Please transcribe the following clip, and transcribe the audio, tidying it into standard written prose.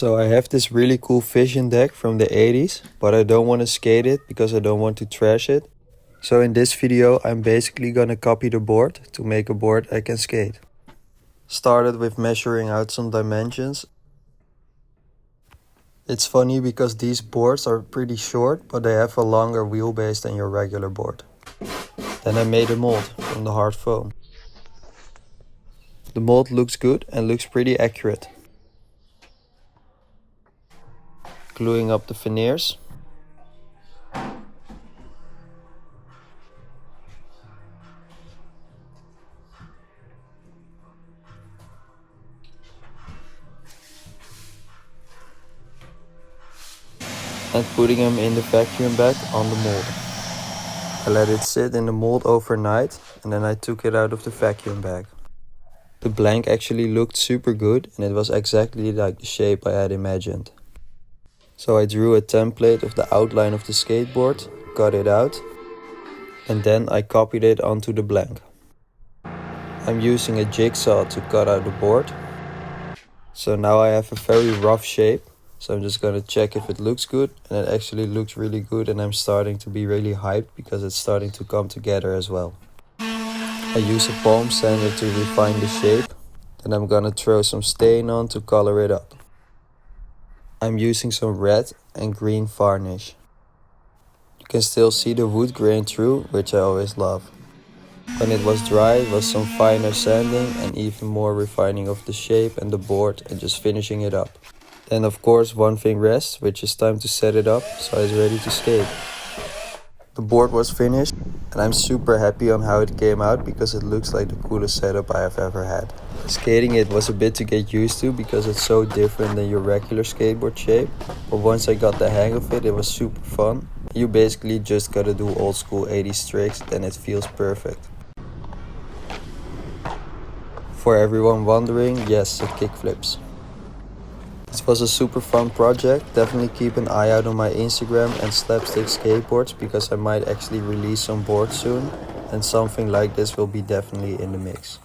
So I have this really cool fishing deck from the 80's, but I don't want to skate it because I don't want to trash it. So in this video I'm basically gonna copy the board to make a board I can skate. Started with measuring out some dimensions. It's funny because these boards are pretty short, but they have a longer wheelbase than your regular board. Then I made a mold from the hard foam. The mold looks good and looks pretty accurate. Gluing up the veneers. And putting them in the vacuum bag on the mold. I let it sit in the mold overnight and then I took it out of the vacuum bag. The blank actually looked super good and it was exactly like the shape I had imagined. So I drew a template of the outline of the skateboard, cut it out, and then I copied it onto the blank. I'm using a jigsaw to cut out the board. So now I have a very rough shape. So I'm just gonna check if it looks good, and it actually looks really good, and I'm starting to be really hyped because it's starting to come together as well. I use a palm sander to refine the shape, then I'm gonna throw some stain on to color it up. I'm using some red and green varnish. You can still see the wood grain through, which I always love. When it was dry, it was some finer sanding and even more refining of the shape and the board and just finishing it up. Then of course one thing rests, which is time to set it up so it's ready to skate. The board was finished and I'm super happy on how it came out because it looks like the coolest setup I have ever had. Skating it was a bit to get used to because it's so different than your regular skateboard shape, but once I got the hang of it, it was super fun. You basically just gotta do old school 80s tricks, then it feels perfect. For everyone wondering, yes, it kickflips. This was a super fun project. Definitely keep an eye out on my Instagram and Slapstick Skateboards because I might actually release some boards soon, and something like this will be definitely in the mix.